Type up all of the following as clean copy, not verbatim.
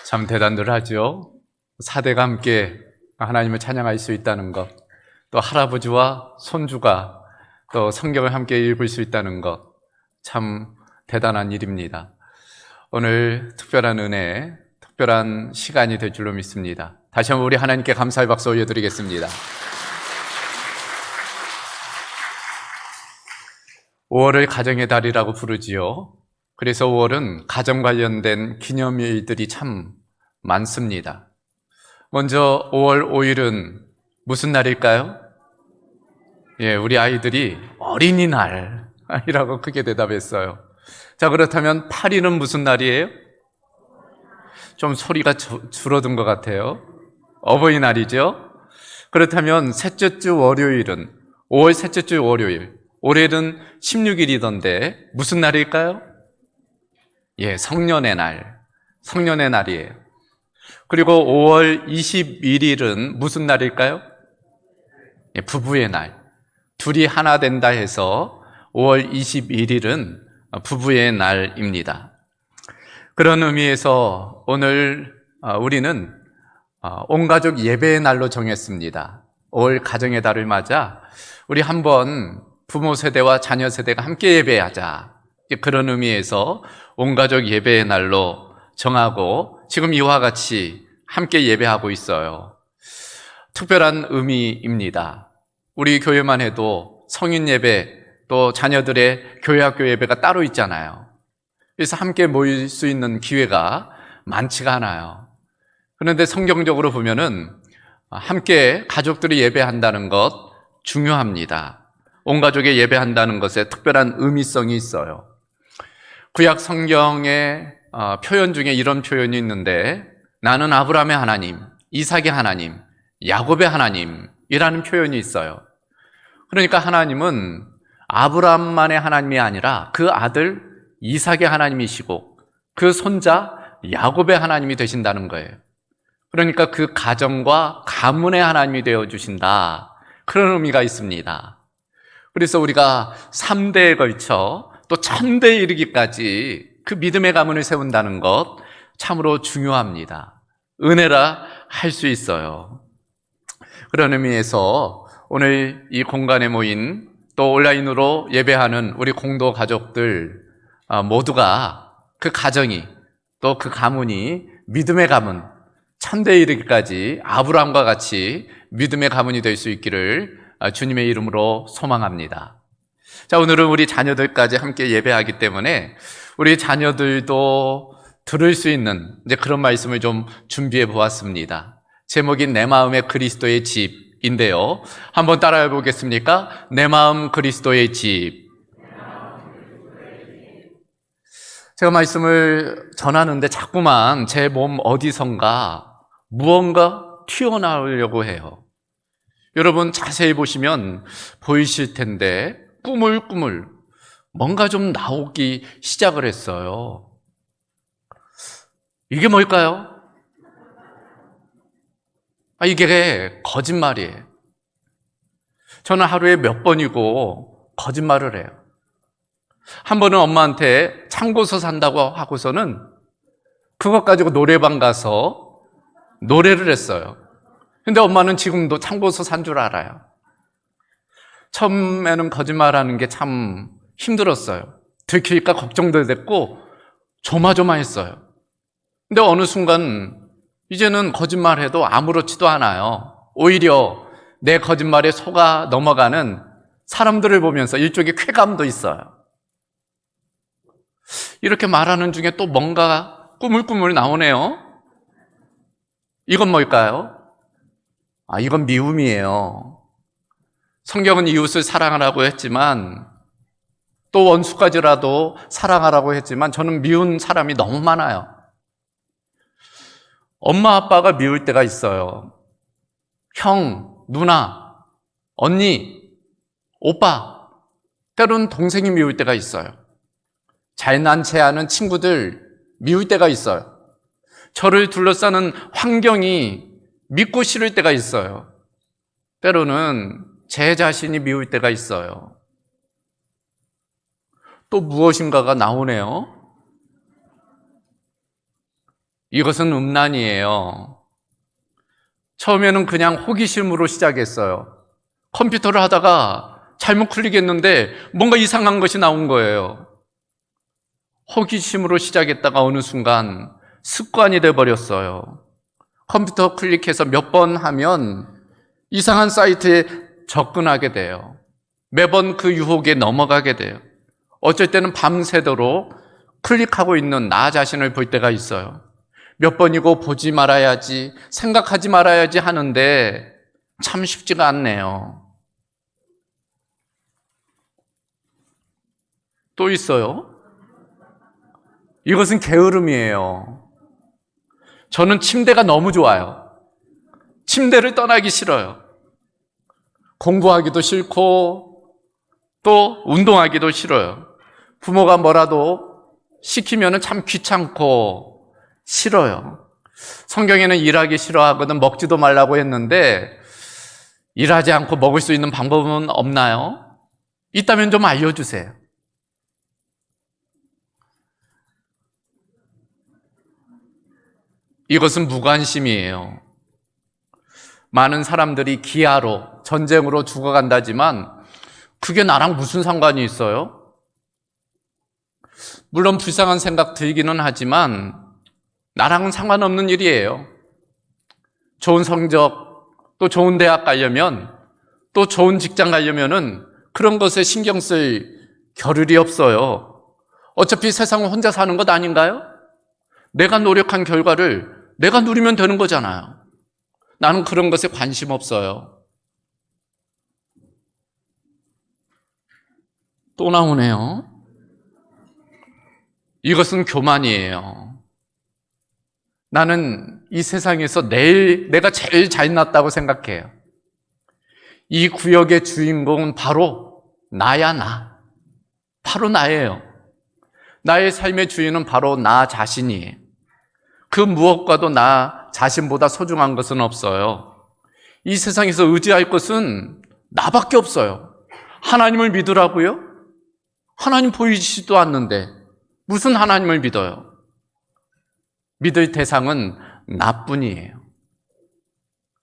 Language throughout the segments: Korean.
참 대단들 하죠. 사대가 함께 하나님을 찬양할 수 있다는 것, 또 할아버지와 손주가 또 성경을 함께 읽을 수 있다는 것, 참 대단한 일입니다. 오늘 특별한 은혜, 특별한 시간이 될 줄로 믿습니다. 다시 한번 우리 하나님께 감사의 박수 올려드리겠습니다. 5월을 가정의 달이라고 부르지요. 그래서 5월은 가정 관련된 기념일들이 참 많습니다. 먼저 5월 5일은 무슨 날일까요? 우리 아이들이 어린이날이라고 크게 대답했어요. 자, 그렇다면 8일은 무슨 날이에요? 좀 소리가 줄어든 것 같아요. 어버이날이죠. 그렇다면 셋째 주 월요일은 5월 셋째 주 월요일. 올해는 16일이던데 무슨 날일까요? 성년의 날. 성년의 날이에요. 그리고 5월 21일은 무슨 날일까요? 부부의 날. 둘이 하나 된다 해서 5월 21일은 부부의 날입니다. 그런 의미에서 오늘 우리는 온가족 예배의 날로 정했습니다. 5월 가정의 달을 맞아 우리 한번 부모 세대와 자녀 세대가 함께 예배하자. 그런 의미에서 온가족 예배의 날로 정하고 지금 이와 같이 함께 예배하고 있어요. 특별한 의미입니다. 우리 교회만 해도 성인 예배 또 자녀들의 교회학교 예배가 따로 있잖아요. 그래서 함께 모일 수 있는 기회가 많지가 않아요. 그런데 성경적으로 보면은 함께 가족들이 예배한다는 것 중요합니다. 온 가족이 예배한다는 것에 특별한 의미성이 있어요. 구약 성경의 표현 중에 이런 표현이 있는데 나는 아브라함의 하나님, 이삭의 하나님, 야곱의 하나님이라는 표현이 있어요. 그러니까 하나님은 아브라함만의 하나님이 아니라 그 아들 이삭의 하나님이시고 그 손자 야곱의 하나님이 되신다는 거예요. 그러니까 그 가정과 가문의 하나님이 되어주신다. 그런 의미가 있습니다. 그래서 우리가 3대에 걸쳐 또 1000대에 이르기까지 그 믿음의 가문을 세운다는 것 참으로 중요합니다. 은혜라 할 수 있어요. 그런 의미에서 오늘 이 공간에 모인 또 온라인으로 예배하는 우리 공도 가족들 모두가 그 가정이 또 그 가문이 믿음의 가문 1000대에 이르기까지 아브라함과 같이 믿음의 가문이 될 수 있기를 주님의 이름으로 소망합니다. 자, 오늘은 우리 자녀들까지 함께 예배하기 때문에 우리 자녀들도 들을 수 있는 이제 그런 말씀을 좀 준비해 보았습니다. 제목이 내 마음의 그리스도의 집인데요. 한번 따라해 보겠습니까? 내 마음 그리스도의 집. 제가 말씀을 전하는데 자꾸만 제 몸 어디선가 무언가 튀어나오려고 해요. 여러분 자세히 보시면 보이실 텐데 꾸물꾸물 뭔가 좀 나오기 시작을 했어요. 이게 뭘까요? 이게 거짓말이에요. 저는 하루에 몇 번이고 거짓말을 해요. 한 번은 엄마한테 참고서 산다고 하고서는 그것 가지고 노래방 가서 노래를 했어요. 근데 엄마는 지금도 참고서 산 줄 알아요. 처음에는 거짓말하는 게 참 힘들었어요. 들킬까 걱정도 됐고 조마조마했어요. 근데 어느 순간 이제는 거짓말해도 아무렇지도 않아요. 오히려 내 거짓말에 속아 넘어가는 사람들을 보면서 일종의 쾌감도 있어요. 이렇게 말하는 중에 또 뭔가 꾸물꾸물 나오네요. 이건 뭘까요? 이건 미움이에요. 성경은 이웃을 사랑하라고 했지만 또 원수까지라도 사랑하라고 했지만 저는 미운 사람이 너무 많아요. 엄마 아빠가 미울 때가 있어요. 형, 누나, 언니, 오빠, 때로는 동생이 미울 때가 있어요. 잘난 체하는 친구들 미울 때가 있어요. 저를 둘러싸는 환경이 믿고 싫을 때가 있어요. 때로는 제 자신이 미울 때가 있어요. 또 무엇인가가 나오네요. 이것은 음란이에요. 처음에는 그냥 호기심으로 시작했어요. 컴퓨터를 하다가 잘못 클릭했는데 뭔가 이상한 것이 나온 거예요. 호기심으로 시작했다가 어느 순간 습관이 돼버렸어요. 컴퓨터 클릭해서 몇 번 하면 이상한 사이트에 접근하게 돼요. 매번 그 유혹에 넘어가게 돼요. 어쩔 때는 밤새도록 클릭하고 있는 나 자신을 볼 때가 있어요. 몇 번이고 보지 말아야지, 생각하지 말아야지 하는데 참 쉽지가 않네요. 또 있어요. 이것은 게으름이에요. 저는 침대가 너무 좋아요. 침대를 떠나기 싫어요. 공부하기도 싫고 또 운동하기도 싫어요. 부모가 뭐라도 시키면 참 귀찮고 싫어요. 성경에는 일하기 싫어하거든 먹지도 말라고 했는데 일하지 않고 먹을 수 있는 방법은 없나요? 있다면 좀 알려주세요. 이것은 무관심이에요. 많은 사람들이 기아로, 전쟁으로 죽어간다지만 그게 나랑 무슨 상관이 있어요? 물론 불쌍한 생각 들기는 하지만 나랑은 상관없는 일이에요. 좋은 성적, 또 좋은 대학 가려면, 또 좋은 직장 가려면은 그런 것에 신경 쓸 겨를이 없어요. 어차피 세상은 혼자 사는 것 아닌가요? 내가 노력한 결과를 내가 누리면 되는 거잖아요. 나는 그런 것에 관심 없어요. 또 나오네요. 이것은 교만이에요. 나는 이 세상에서 내가 제일 잘났다고 생각해요. 이 구역의 주인공은 바로 나야, 나. 바로 나예요. 나의 삶의 주인은 바로 나 자신이에요. 그 무엇과도 나 자신보다 소중한 것은 없어요. 이 세상에서 의지할 것은 나밖에 없어요. 하나님을 믿으라고요? 하나님 보이지도 않는데 무슨 하나님을 믿어요? 믿을 대상은 나뿐이에요.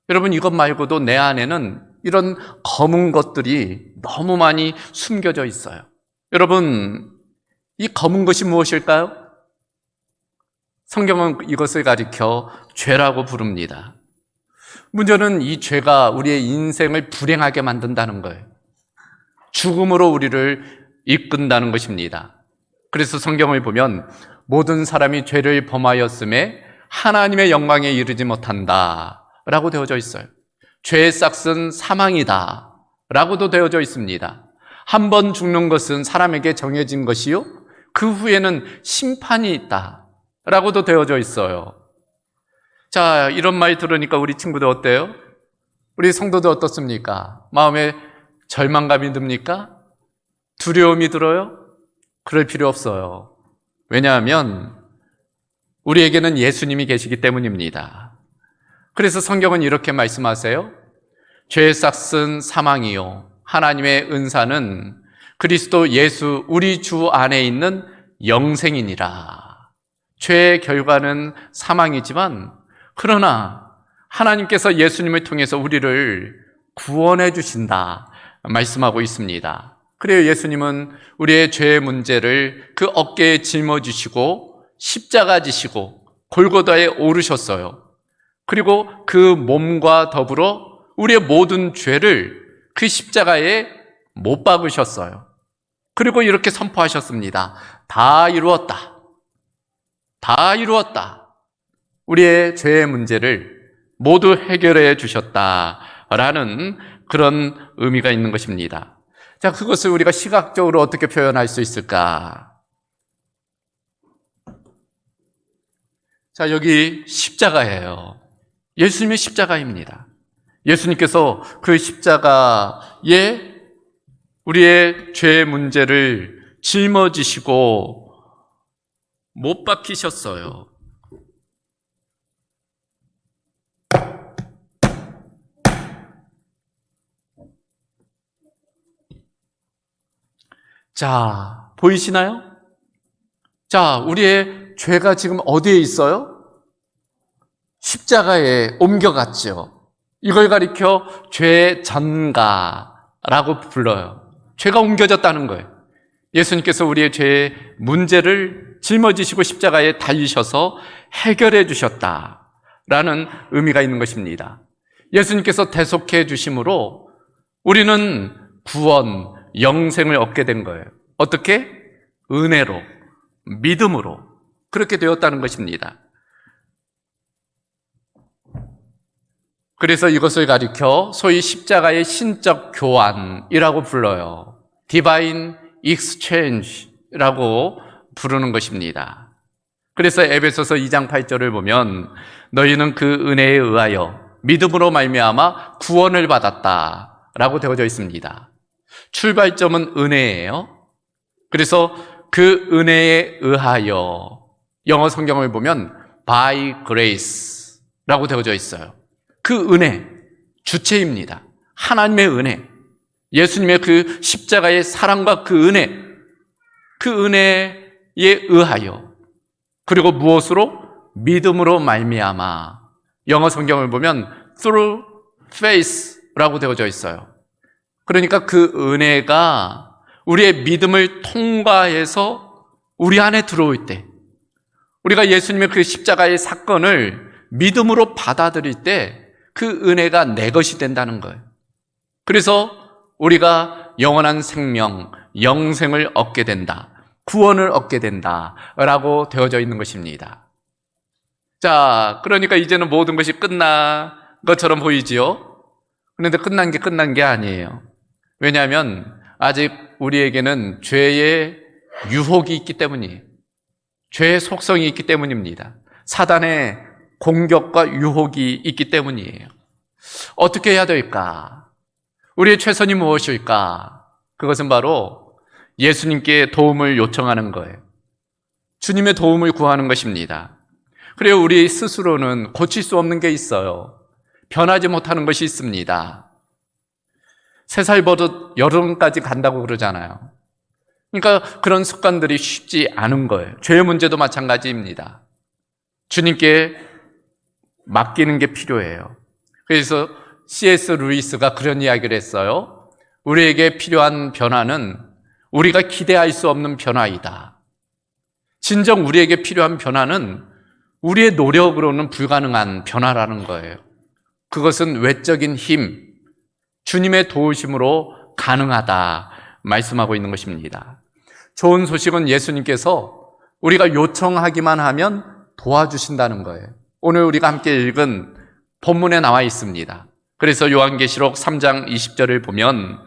여러분, 이것 말고도 내 안에는 이런 검은 것들이 너무 많이 숨겨져 있어요. 여러분, 이 검은 것이 무엇일까요? 성경은 이것을 가리켜 죄라고 부릅니다. 문제는 이 죄가 우리의 인생을 불행하게 만든다는 거예요. 죽음으로 우리를 이끈다는 것입니다. 그래서 성경을 보면 모든 사람이 죄를 범하였음에 하나님의 영광에 이르지 못한다 라고 되어져 있어요. 죄의 싹은 사망이다 라고도 되어져 있습니다. 한 번 죽는 것은 사람에게 정해진 것이요 그 후에는 심판이 있다 라고도 되어져 있어요. 자, 이런 말 들으니까 우리 친구들 어때요? 우리 성도들 어떻습니까? 마음에 절망감이 듭니까? 두려움이 들어요? 그럴 필요 없어요. 왜냐하면 우리에게는 예수님이 계시기 때문입니다. 그래서 성경은 이렇게 말씀하세요. 죄의 싹은 사망이요 하나님의 은사는 그리스도 예수 우리 주 안에 있는 영생이니라. 죄의 결과는 사망이지만 그러나 하나님께서 예수님을 통해서 우리를 구원해 주신다 말씀하고 있습니다. 그래요, 예수님은 우리의 죄의 문제를 그 어깨에 짊어지시고 십자가 지시고 골고다에 오르셨어요. 그리고 그 몸과 더불어 우리의 모든 죄를 그 십자가에 못 박으셨어요. 그리고 이렇게 선포하셨습니다. 다 이루었다. 다 이루었다. 우리의 죄의 문제를 모두 해결해 주셨다라는 그런 의미가 있는 것입니다. 자, 그것을 우리가 시각적으로 어떻게 표현할 수 있을까? 자, 여기 십자가예요. 예수님의 십자가입니다. 예수님께서 그 십자가에 우리의 죄의 문제를 짊어지시고 못 박히셨어요. 자, 보이시나요? 자, 우리의 죄가 지금 어디에 있어요? 십자가에 옮겨갔죠. 이걸 가리켜 죄 전가라고 불러요. 죄가 옮겨졌다는 거예요. 예수님께서 우리의 죄의 문제를 짊어지시고 십자가에 달리셔서 해결해 주셨다라는 의미가 있는 것입니다. 예수님께서 대속해 주심으로 우리는 구원, 영생을 얻게 된 거예요. 어떻게? 은혜로, 믿음으로 그렇게 되었다는 것입니다. 그래서 이것을 가리켜 소위 십자가의 신적 교환이라고 불러요. Divine Exchange라고 부르는 것입니다. 그래서 에베소서 2장 8절을 보면 너희는 그 은혜에 의하여 믿음으로 말미암아 구원을 받았다라고 되어져 있습니다. 출발점은 은혜예요. 그래서 그 은혜에 의하여 영어 성경을 보면 by grace라고 되어져 있어요. 그 은혜, 주체입니다. 하나님의 은혜, 예수님의 그 십자가의 사랑과 그 은혜에 의하여, 그리고 무엇으로? 믿음으로 말미암아. 영어 성경을 보면 through faith라고 되어져 있어요. 그러니까 그 은혜가 우리의 믿음을 통과해서 우리 안에 들어올 때, 우리가 예수님의 그 십자가의 사건을 믿음으로 받아들일 때 그 은혜가 내 것이 된다는 거예요. 그래서 우리가 영원한 생명, 영생을 얻게 된다, 구원을 얻게 된다라고 되어져 있는 것입니다. 자, 그러니까 이제는 모든 것이 끝난 것처럼 보이지요? 그런데 끝난 게 아니에요. 왜냐하면 아직 우리에게는 죄의 유혹이 있기 때문이에요. 죄의 속성이 있기 때문입니다. 사단의 공격과 유혹이 있기 때문이에요. 어떻게 해야 될까? 우리의 최선이 무엇일까? 그것은 바로 예수님께 도움을 요청하는 거예요. 주님의 도움을 구하는 것입니다. 그래요, 우리 스스로는 고칠 수 없는 게 있어요. 변하지 못하는 것이 있습니다. 3살 버릇 여름까지 간다고 그러잖아요. 그러니까 그런 습관들이 쉽지 않은 거예요. 죄의 문제도 마찬가지입니다. 주님께 맡기는 게 필요해요. 그래서 C.S. 루이스가 그런 이야기를 했어요. 우리에게 필요한 변화는 우리가 기대할 수 없는 변화이다. 진정 우리에게 필요한 변화는 우리의 노력으로는 불가능한 변화라는 거예요. 그것은 외적인 힘, 주님의 도우심으로 가능하다 말씀하고 있는 것입니다. 좋은 소식은 예수님께서 우리가 요청하기만 하면 도와주신다는 거예요. 오늘 우리가 함께 읽은 본문에 나와 있습니다. 그래서 요한계시록 3장 20절을 보면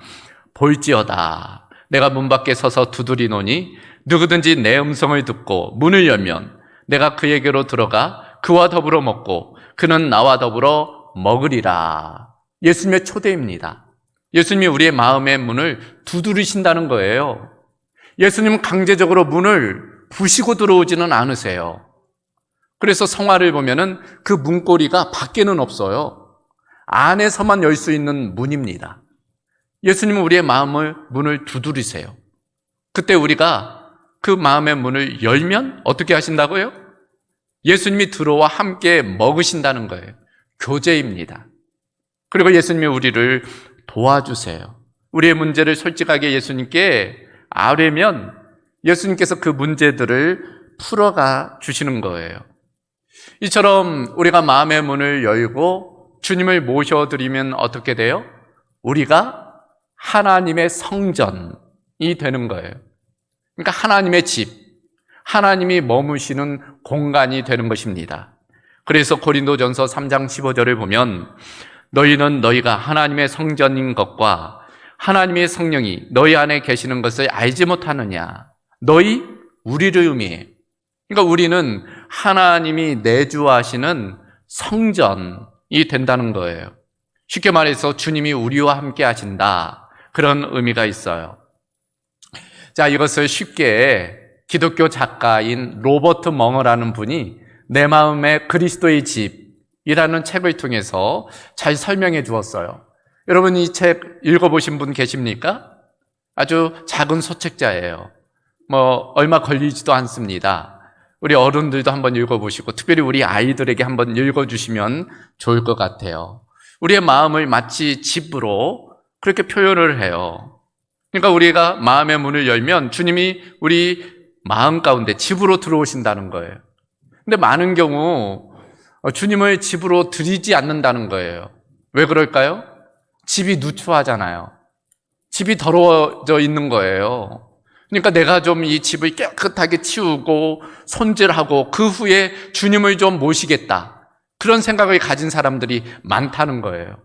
볼지어다 내가 문 밖에 서서 두드리노니 누구든지 내 음성을 듣고 문을 열면 내가 그에게로 들어가 그와 더불어 먹고 그는 나와 더불어 먹으리라. 예수님의 초대입니다. 예수님이 우리의 마음의 문을 두드리신다는 거예요. 예수님은 강제적으로 문을 부시고 들어오지는 않으세요. 그래서 성화를 보면은 그 문고리가 밖에는 없어요. 안에서만 열 수 있는 문입니다. 예수님은 우리의 문을 두드리세요. 그때 우리가 그 마음의 문을 열면 어떻게 하신다고요? 예수님이 들어와 함께 먹으신다는 거예요. 교제입니다. 그리고 예수님이 우리를 도와주세요. 우리의 문제를 솔직하게 예수님께 아뢰면 예수님께서 그 문제들을 풀어가 주시는 거예요. 이처럼 우리가 마음의 문을 열고 주님을 모셔드리면 어떻게 돼요? 우리가 하나님의 성전이 되는 거예요. 그러니까 하나님의 집, 하나님이 머무시는 공간이 되는 것입니다. 그래서 고린도전서 3장 15절을 보면 너희는 너희가 하나님의 성전인 것과 하나님의 성령이 너희 안에 계시는 것을 알지 못하느냐. 너희, 우리를 의미해요. 그러니까 우리는 하나님이 내주하시는 성전이 된다는 거예요. 쉽게 말해서 주님이 우리와 함께 하신다. 그런 의미가 있어요. 자, 이것을 쉽게 기독교 작가인 로버트 멍어라는 분이 내 마음의 그리스도의 집이라는 책을 통해서 잘 설명해 주었어요. 여러분 이 책 읽어보신 분 계십니까? 아주 작은 소책자예요. 얼마 걸리지도 않습니다. 우리 어른들도 한번 읽어보시고 특별히 우리 아이들에게 한번 읽어주시면 좋을 것 같아요. 우리의 마음을 마치 집으로 그렇게 표현을 해요. 그러니까 우리가 마음의 문을 열면 주님이 우리 마음 가운데 집으로 들어오신다는 거예요. 근데 많은 경우 주님을 집으로 들이지 않는다는 거예요. 왜 그럴까요? 집이 누추하잖아요. 집이 더러워져 있는 거예요. 그러니까 내가 좀 이 집을 깨끗하게 치우고 손질하고 그 후에 주님을 좀 모시겠다. 그런 생각을 가진 사람들이 많다는 거예요.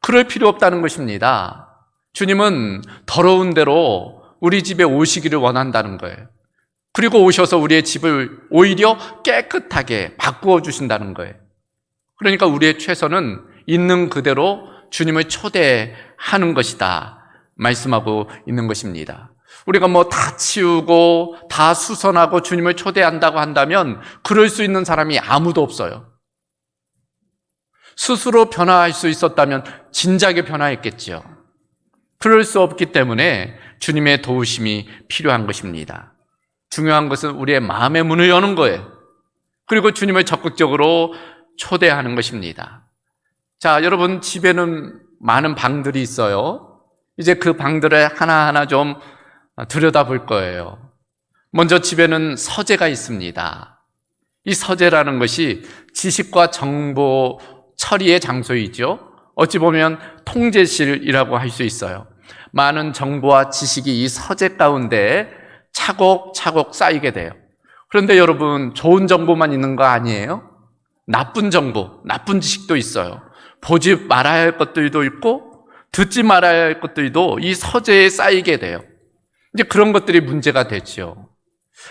그럴 필요 없다는 것입니다. 주님은 더러운 대로 우리 집에 오시기를 원한다는 거예요. 그리고 오셔서 우리의 집을 오히려 깨끗하게 바꾸어 주신다는 거예요. 그러니까 우리의 최선은 있는 그대로 주님을 초대하는 것이다 말씀하고 있는 것입니다. 우리가 뭐 다 치우고 다 수선하고 주님을 초대한다고 한다면 그럴 수 있는 사람이 아무도 없어요. 스스로 변화할 수 있었다면 진작에 변화했겠죠. 그럴 수 없기 때문에 주님의 도우심이 필요한 것입니다. 중요한 것은 우리의 마음의 문을 여는 거예요. 그리고 주님을 적극적으로 초대하는 것입니다. 자, 여러분 집에는 많은 방들이 있어요. 이제 그 방들을 하나하나 좀 들여다볼 거예요. 먼저 집에는 서재가 있습니다. 이 서재라는 것이 지식과 정보 처리의 장소이죠. 어찌 보면 통제실이라고 할 수 있어요. 많은 정보와 지식이 이 서재 가운데 차곡차곡 쌓이게 돼요. 그런데 여러분, 좋은 정보만 있는 거 아니에요? 나쁜 정보, 나쁜 지식도 있어요. 보지 말아야 할 것들도 있고 듣지 말아야 할 것들도 이 서재에 쌓이게 돼요. 이제 그런 것들이 문제가 되죠.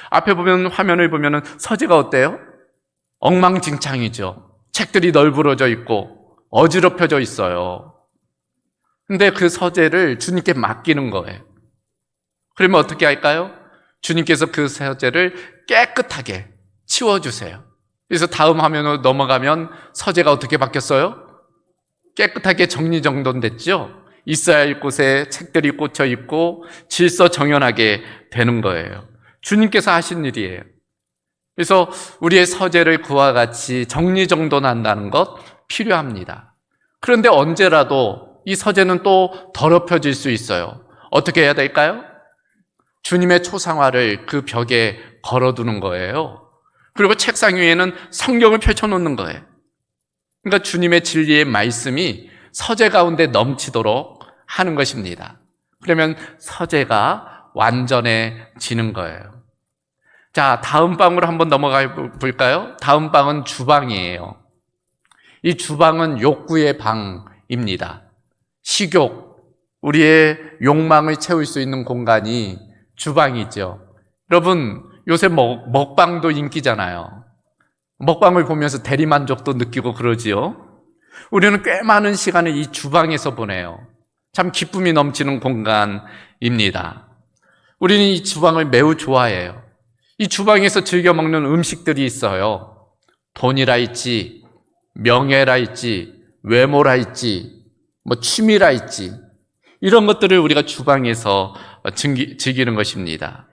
앞에 보면 화면을 보면 서재가 어때요? 엉망진창이죠. 책들이 널브러져 있고 어지럽혀져 있어요. 근데 그 서재를 주님께 맡기는 거예요. 그러면 어떻게 할까요? 주님께서 그 서재를 깨끗하게 치워주세요. 그래서 다음 화면으로 넘어가면 서재가 어떻게 바뀌었어요? 깨끗하게 정리정돈됐죠? 있어야 할 곳에 책들이 꽂혀 있고 질서정연하게 되는 거예요. 주님께서 하신 일이에요. 그래서 우리의 서재를 그와 같이 정리정돈한다는 것 필요합니다. 그런데 언제라도 이 서재는 또 더럽혀질 수 있어요. 어떻게 해야 될까요? 주님의 초상화를 그 벽에 걸어두는 거예요. 그리고 책상 위에는 성경을 펼쳐놓는 거예요. 그러니까 주님의 진리의 말씀이 서재 가운데 넘치도록 하는 것입니다. 그러면 서재가 완전해지는 거예요. 자, 다음 방으로 한번 넘어가 볼까요? 다음 방은 주방이에요. 이 주방은 욕구의 방입니다. 식욕, 우리의 욕망을 채울 수 있는 공간이 주방이죠. 여러분, 요새 먹방도 인기잖아요. 먹방을 보면서 대리만족도 느끼고 그러지요. 우리는 꽤 많은 시간을 이 주방에서 보내요. 참 기쁨이 넘치는 공간입니다. 우리는 이 주방을 매우 좋아해요. 이 주방에서 즐겨 먹는 음식들이 있어요. 돈이라 있지, 명예라 있지, 외모라 있지, 취미라 있지. 이런 것들을 우리가 주방에서 즐기는 것입니다.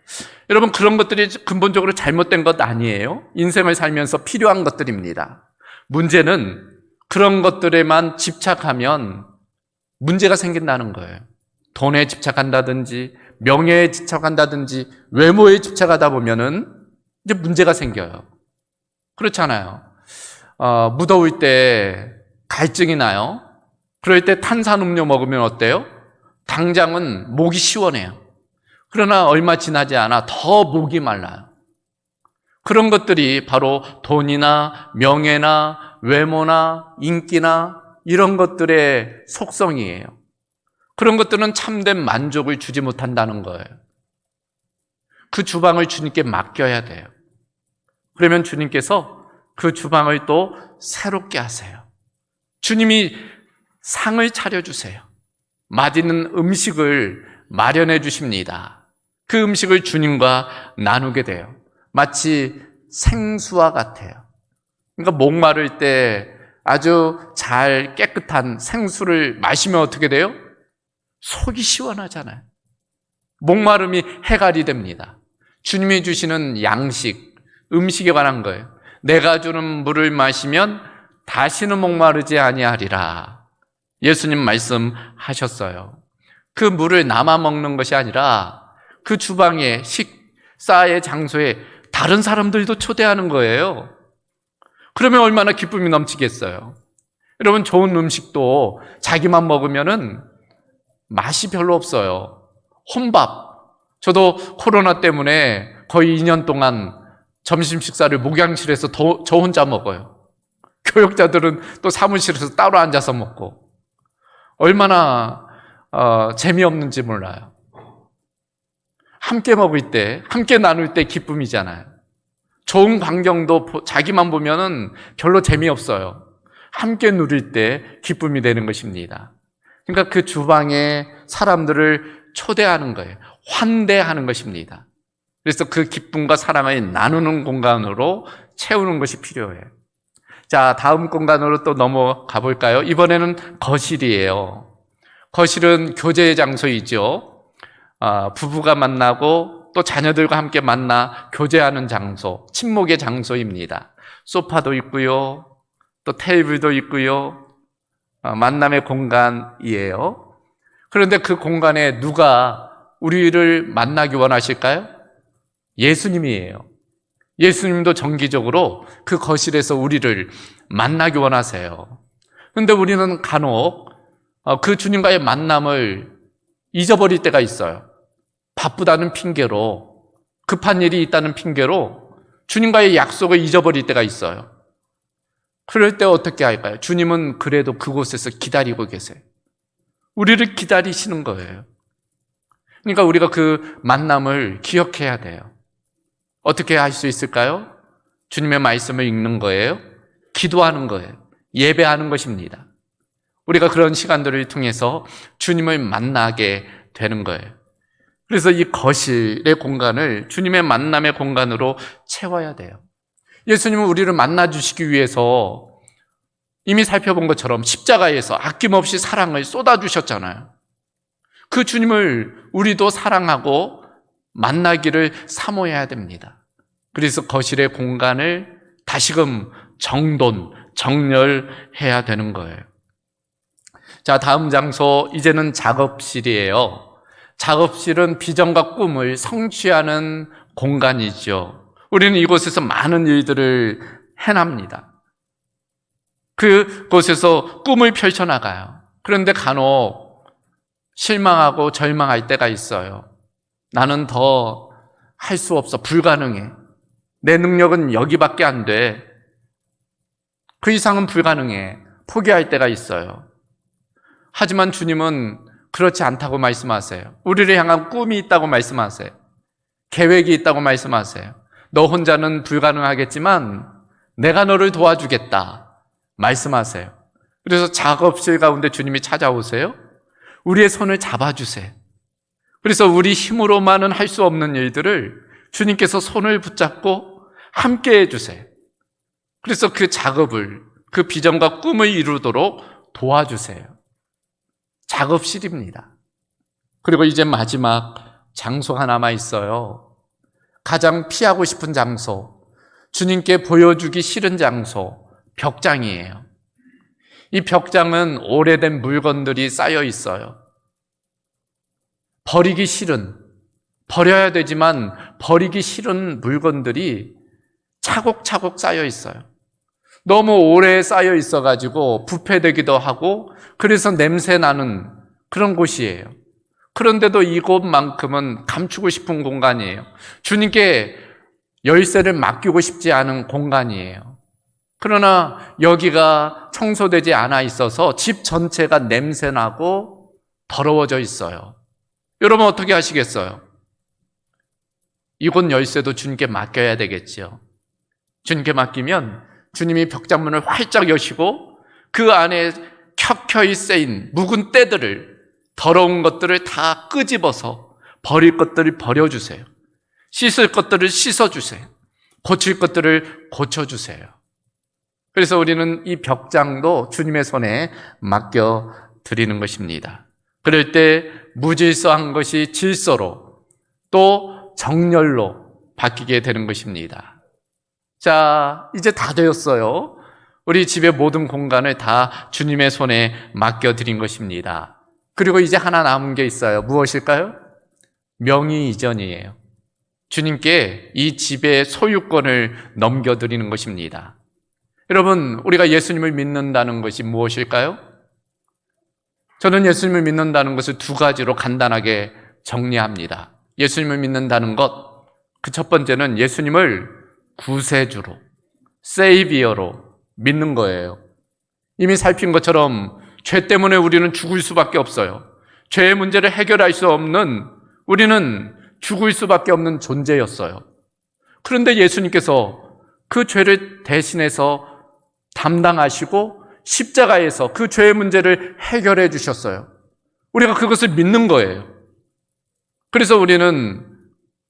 여러분, 그런 것들이 근본적으로 잘못된 것 아니에요. 인생을 살면서 필요한 것들입니다. 문제는 그런 것들에만 집착하면 문제가 생긴다는 거예요. 돈에 집착한다든지 명예에 집착한다든지 외모에 집착하다 보면은 이제 문제가 생겨요. 그렇잖아요. 무더울 때 갈증이 나요. 그럴 때 탄산음료 먹으면 어때요? 당장은 목이 시원해요. 그러나 얼마 지나지 않아 더 목이 말라요. 그런 것들이 바로 돈이나 명예나 외모나 인기나 이런 것들의 속성이에요. 그런 것들은 참된 만족을 주지 못한다는 거예요. 그 주방을 주님께 맡겨야 돼요. 그러면 주님께서 그 주방을 또 새롭게 하세요. 주님이 상을 차려주세요. 맛있는 음식을 마련해 주십니다. 그 음식을 주님과 나누게 돼요. 마치 생수와 같아요. 그러니까 목마를 때 아주 잘 깨끗한 생수를 마시면 어떻게 돼요? 속이 시원하잖아요. 목마름이 해갈이 됩니다. 주님이 주시는 양식, 음식에 관한 거예요. 내가 주는 물을 마시면 다시는 목마르지 아니하리라. 예수님 말씀하셨어요. 그 물을 남아 먹는 것이 아니라 그 주방에 식사의 장소에 다른 사람들도 초대하는 거예요. 그러면 얼마나 기쁨이 넘치겠어요. 여러분, 좋은 음식도 자기만 먹으면은 맛이 별로 없어요. 혼밥. 저도 코로나 때문에 거의 2년 동안 점심 식사를 목양실에서 저 혼자 먹어요. 교육자들은 또 사무실에서 따로 앉아서 먹고. 얼마나 재미없는지 몰라요. 함께 먹을 때, 함께 나눌 때 기쁨이잖아요. 좋은 광경도 자기만 보면은 별로 재미없어요. 함께 누릴 때 기쁨이 되는 것입니다. 그러니까 그 주방에 사람들을 초대하는 거예요. 환대하는 것입니다. 그래서 그 기쁨과 사랑을 나누는 공간으로 채우는 것이 필요해요. 자, 다음 공간으로 또 넘어가 볼까요? 이번에는 거실이에요. 거실은 교제의 장소이죠. 부부가 만나고 또 자녀들과 함께 만나 교제하는 장소, 친목의 장소입니다. 소파도 있고요. 또 테이블도 있고요. 만남의 공간이에요. 그런데 그 공간에 누가 우리를 만나기 원하실까요? 예수님이에요. 예수님도 정기적으로 그 거실에서 우리를 만나기 원하세요. 그런데 우리는 간혹 그 주님과의 만남을 잊어버릴 때가 있어요. 바쁘다는 핑계로, 급한 일이 있다는 핑계로 주님과의 약속을 잊어버릴 때가 있어요. 그럴 때 어떻게 할까요? 주님은 그래도 그곳에서 기다리고 계세요. 우리를 기다리시는 거예요. 그러니까 우리가 그 만남을 기억해야 돼요. 어떻게 할 수 있을까요? 주님의 말씀을 읽는 거예요. 기도하는 거예요. 예배하는 것입니다. 우리가 그런 시간들을 통해서 주님을 만나게 되는 거예요. 그래서 이 거실의 공간을 주님의 만남의 공간으로 채워야 돼요. 예수님은 우리를 만나주시기 위해서 이미 살펴본 것처럼 십자가에서 아낌없이 사랑을 쏟아주셨잖아요. 그 주님을 우리도 사랑하고 만나기를 사모해야 됩니다. 그래서 거실의 공간을 다시금 정렬해야 되는 거예요. 자, 다음 장소, 이제는 작업실이에요. 작업실은 비전과 꿈을 성취하는 공간이죠. 우리는 이곳에서 많은 일들을 해납니다. 그곳에서 꿈을 펼쳐나가요. 그런데 간혹 실망하고 절망할 때가 있어요. 나는 더 할 수 없어. 불가능해. 내 능력은 여기밖에 안 돼. 그 이상은 불가능해. 포기할 때가 있어요. 하지만 주님은 그렇지 않다고 말씀하세요. 우리를 향한 꿈이 있다고 말씀하세요. 계획이 있다고 말씀하세요. 너 혼자는 불가능하겠지만 내가 너를 도와주겠다 말씀하세요. 그래서 작업실 가운데 주님이 찾아오세요. 우리의 손을 잡아주세요. 그래서 우리 힘으로만은 할 수 없는 일들을 주님께서 손을 붙잡고 함께 해주세요. 그래서 그 작업을, 그 비전과 꿈을 이루도록 도와주세요. 작업실입니다. 그리고 이제 마지막 장소가 남아 있어요. 가장 피하고 싶은 장소, 주님께 보여주기 싫은 장소, 벽장이에요. 이 벽장은 오래된 물건들이 쌓여 있어요. 버리기 싫은, 버려야 되지만 버리기 싫은 물건들이 차곡차곡 쌓여 있어요. 너무 오래 쌓여 있어가지고 부패되기도 하고 그래서 냄새 나는 그런 곳이에요. 그런데도 이곳만큼은 감추고 싶은 공간이에요. 주님께 열쇠를 맡기고 싶지 않은 공간이에요. 그러나 여기가 청소되지 않아 있어서 집 전체가 냄새나고 더러워져 있어요. 여러분 어떻게 하시겠어요? 이곳 열쇠도 주님께 맡겨야 되겠죠. 주님께 맡기면 주님이 벽장문을 활짝 여시고 그 안에 켜켜이 쌓인 묵은 때들을, 더러운 것들을 다 끄집어서 버릴 것들을 버려주세요. 씻을 것들을 씻어주세요. 고칠 것들을 고쳐주세요. 그래서 우리는 이 벽장도 주님의 손에 맡겨드리는 것입니다. 그럴 때 무질서한 것이 질서로 또 정열로 바뀌게 되는 것입니다. 자, 이제 다 되었어요. 우리 집의 모든 공간을 다 주님의 손에 맡겨드린 것입니다. 그리고 이제 하나 남은 게 있어요. 무엇일까요? 명의 이전이에요. 주님께 이 집의 소유권을 넘겨드리는 것입니다. 여러분, 우리가 예수님을 믿는다는 것이 무엇일까요? 저는 예수님을 믿는다는 것을 두 가지로 간단하게 정리합니다. 예수님을 믿는다는 것, 그 첫 번째는 예수님을 구세주로, 세이비어로 믿는 거예요. 이미 살핀 것처럼 죄 때문에 우리는 죽을 수밖에 없어요. 죄의 문제를 해결할 수 없는, 우리는 죽을 수밖에 없는 존재였어요. 그런데 예수님께서 그 죄를 대신해서 담당하시고 십자가에서 그 죄의 문제를 해결해 주셨어요. 우리가 그것을 믿는 거예요. 그래서 우리는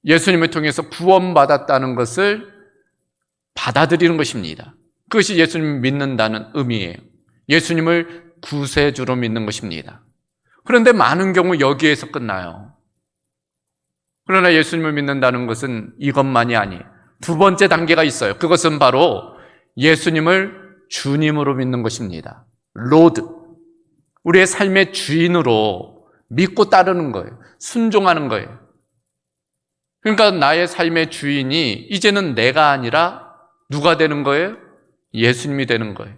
예수님을 통해서 구원받았다는 것을 받아들이는 것입니다. 그것이 예수님을 믿는다는 의미예요. 예수님을 구세주로 믿는 것입니다. 그런데 많은 경우 여기에서 끝나요. 그러나 예수님을 믿는다는 것은 이것만이 아니에요. 두 번째 단계가 있어요. 그것은 바로 예수님을 주님으로 믿는 것입니다. 로드, 우리의 삶의 주인으로 믿고 따르는 거예요. 순종하는 거예요. 그러니까 나의 삶의 주인이 이제는 내가 아니라 누가 되는 거예요? 예수님이 되는 거예요.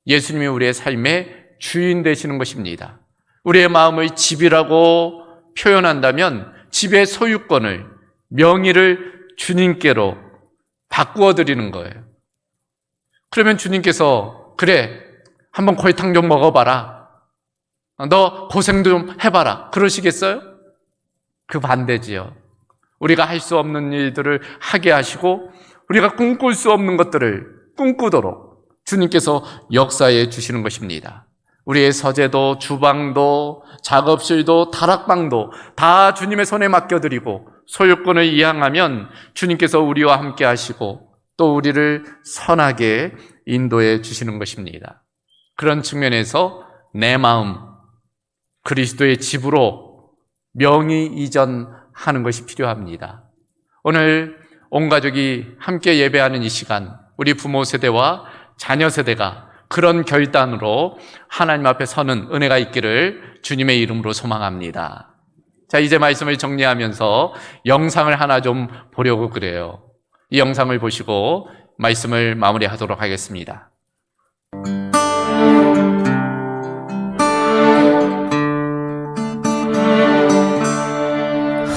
예수님이 우리의 삶의 주인 되시는 것입니다. 우리의 마음을 집이라고 표현한다면 집의 소유권을, 명의를 주님께로 바꾸어 드리는 거예요. 그러면 주님께서 그래, 한번 골탕 좀 먹어봐라, 너 고생 좀 해봐라, 그러시겠어요? 그 반대지요. 우리가 할 수 없는 일들을 하게 하시고 우리가 꿈꿀 수 없는 것들을 꿈꾸도록 주님께서 역사해 주시는 것입니다. 우리의 서재도, 주방도, 작업실도, 다락방도 다 주님의 손에 맡겨드리고 소유권을 이양하면 주님께서 우리와 함께 하시고 또 우리를 선하게 인도해 주시는 것입니다. 그런 측면에서 내 마음, 그리스도의 집으로 명의 이전하는 것이 필요합니다. 오늘 온 가족이 함께 예배하는 이 시간, 우리 부모 세대와 자녀 세대가 그런 결단으로 하나님 앞에 서는 은혜가 있기를 주님의 이름으로 소망합니다. 자, 이제 말씀을 정리하면서 영상을 하나 좀 보려고 그래요. 이 영상을 보시고 말씀을 마무리하도록 하겠습니다.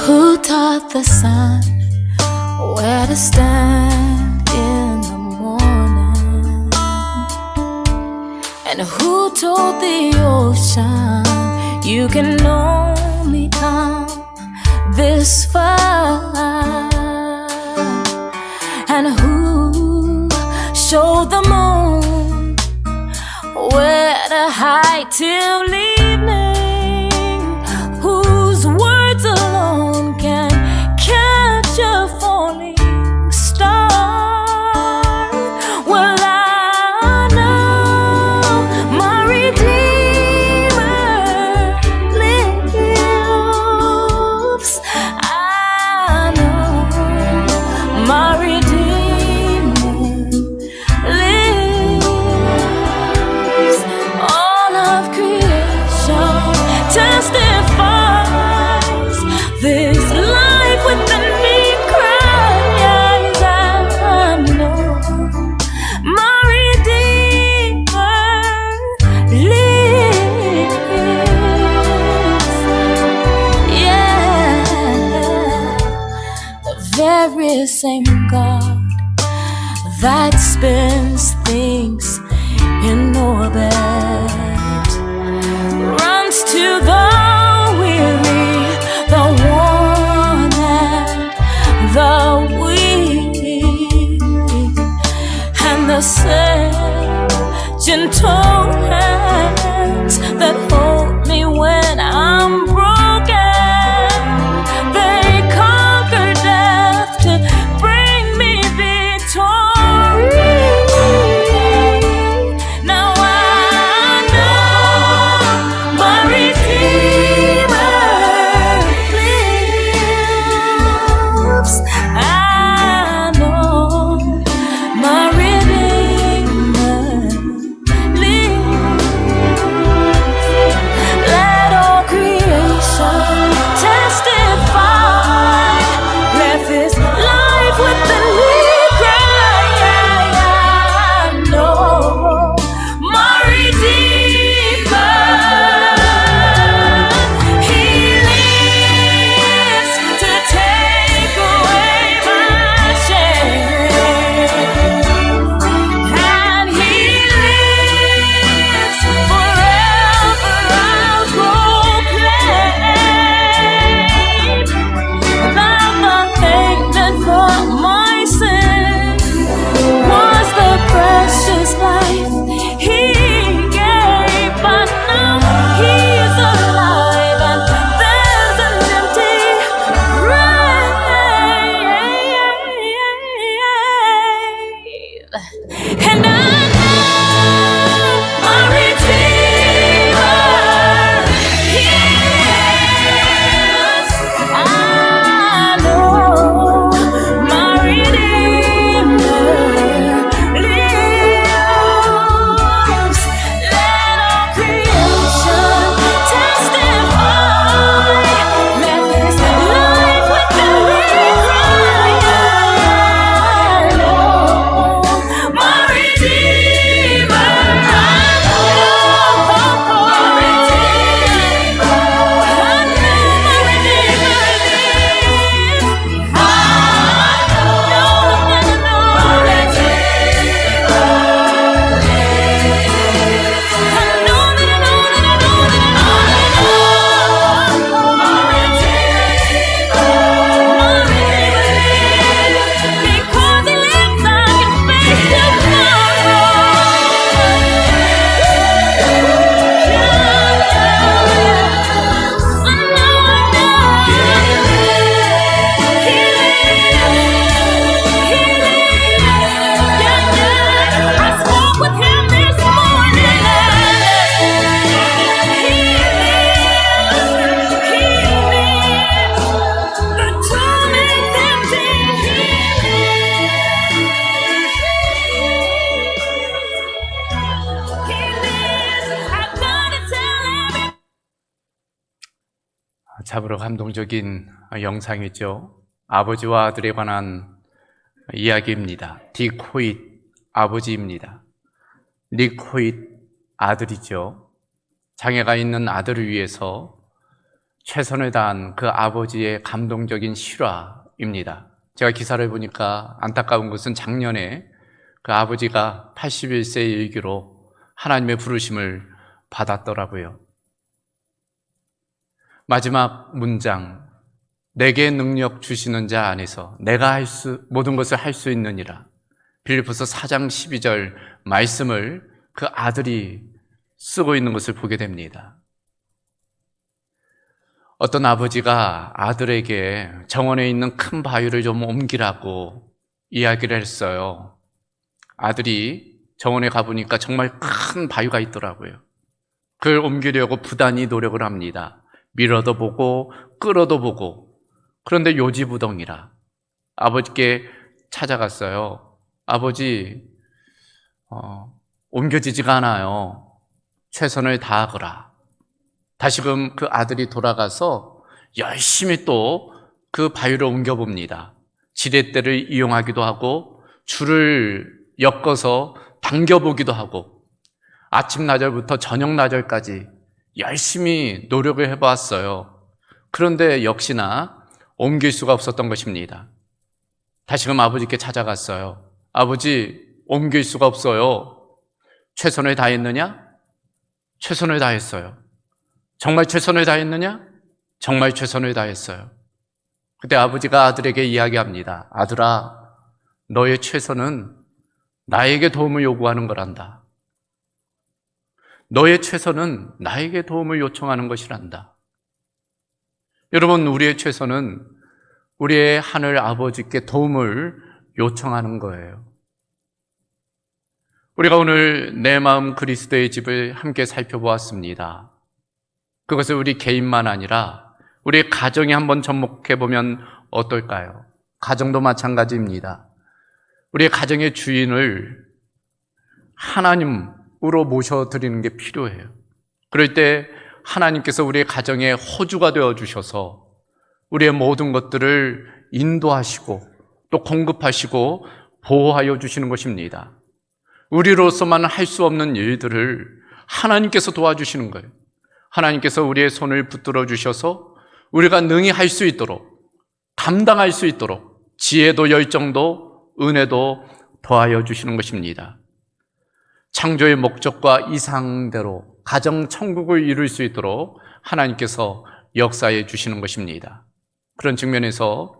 Who taught the sun where to stand in the morning? And who told the ocean you can only come this far? And who showed the moon where to hide till evening? Whose words alone can catch a falling star? Well, I know my Redeemer lives. I know my Redeemer lives. All of creation testifies this life within me cries. I know my Redeemer lives. Yeah, the very same God that spins things in orbit runs to the weary, the worn and the weak, and the same gentle hands that hold me when I'm broken. They conquer death to bring me victory. Now I know my Redeemer lives. I know 참으로 감동적인 영상이죠. 아버지와 아들에 관한 이야기입니다. 디코잇 아버지입니다. 리코잇 아들이죠. 장애가 있는 아들을 위해서 최선을 다한 그 아버지의 감동적인 실화입니다. 제가 기사를 보니까 안타까운 것은 작년에 그 아버지가 81세의 일기로 하나님의 부르심을 받았더라고요. 마지막 문장, 내게 능력 주시는 자 안에서 내가 모든 것을 할 수 있느니라. 빌립보서 4장 12절 말씀을 그 아들이 쓰고 있는 것을 보게 됩니다. 어떤 아버지가 아들에게 정원에 있는 큰 바위를 좀 옮기라고 이야기를 했어요. 아들이 정원에 가보니까 정말 큰 바위가 있더라고요. 그걸 옮기려고 부단히 노력을 합니다. 밀어도 보고 끌어도 보고. 그런데 요지부동이라 아버지께 찾아갔어요. 아버지, 옮겨지지가 않아요. 최선을 다하거라. 다시금 그 아들이 돌아가서 열심히 또 그 바위를 옮겨봅니다. 지렛대를 이용하기도 하고 줄을 엮어서 당겨보기도 하고 아침 나절부터 저녁 나절까지 열심히 노력을 해보았어요. 그런데 역시나 옮길 수가 없었던 것입니다. 다시금 아버지께 찾아갔어요. 아버지, 옮길 수가 없어요. 최선을 다했느냐? 최선을 다했어요. 정말 최선을 다했느냐? 정말 최선을 다했어요. 그때 아버지가 아들에게 이야기합니다. 아들아, 너의 최선은 나에게 도움을 요구하는 거란다. 너의 최선은 나에게 도움을 요청하는 것이란다. 여러분, 우리의 최선은 우리의 하늘 아버지께 도움을 요청하는 거예요. 우리가 오늘 내 마음 그리스도의 집을 함께 살펴보았습니다. 그것을 우리 개인만 아니라 우리의 가정에 한번 접목해보면 어떨까요? 가정도 마찬가지입니다. 우리의 가정의 주인을 하나님으로 모셔드리는 게 필요해요. 그럴 때 하나님께서 우리의 가정의 호주가 되어주셔서 우리의 모든 것들을 인도하시고 또 공급하시고 보호하여 주시는 것입니다. 우리로서만 할 수 없는 일들을 하나님께서 도와주시는 거예요. 하나님께서 우리의 손을 붙들어 주셔서 우리가 능히 할 수 있도록, 감당할 수 있도록 지혜도 열정도 은혜도 더하여 주시는 것입니다. 창조의 목적과 이상대로 가정 천국을 이룰 수 있도록 하나님께서 역사해 주시는 것입니다. 그런 측면에서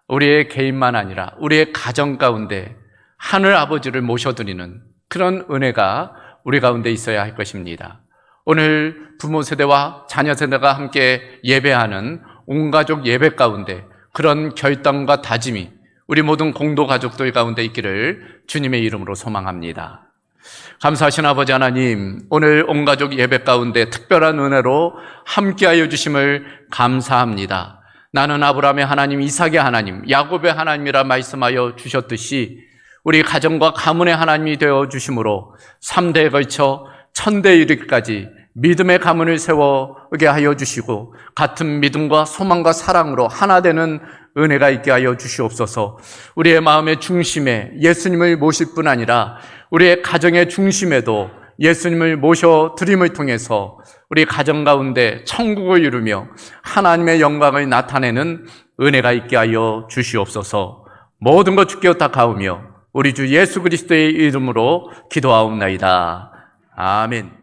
우리의 개인만 아니라 우리의 가정 가운데 하늘 아버지를 모셔드리는 그런 은혜가 우리 가운데 있어야 할 것입니다. 오늘 부모 세대와 자녀 세대가 함께 예배하는 온가족 예배 가운데 그런 결단과 다짐이 우리 모든 공도 가족들 가운데 있기를 주님의 이름으로 소망합니다. 감사하신 아버지 하나님, 오늘 온가족 예배 가운데 특별한 은혜로 함께하여 주심을 감사합니다. 나는 아브라함의 하나님, 이삭의 하나님, 야곱의 하나님이라 말씀하여 주셨듯이 우리 가정과 가문의 하나님이 되어 주심으로 3대에 걸쳐 천대에 이르기까지 믿음의 가문을 세워게 하여 주시고 같은 믿음과 소망과 사랑으로 하나 되는 은혜가 있게 하여 주시옵소서. 우리의 마음의 중심에 예수님을 모실 뿐 아니라 우리의 가정의 중심에도 예수님을 모셔드림을 통해서 우리 가정 가운데 천국을 이루며 하나님의 영광을 나타내는 은혜가 있게 하여 주시옵소서. 모든 것 주께 부탁하오며 우리 주 예수 그리스도의 이름으로 기도하옵나이다. 아멘.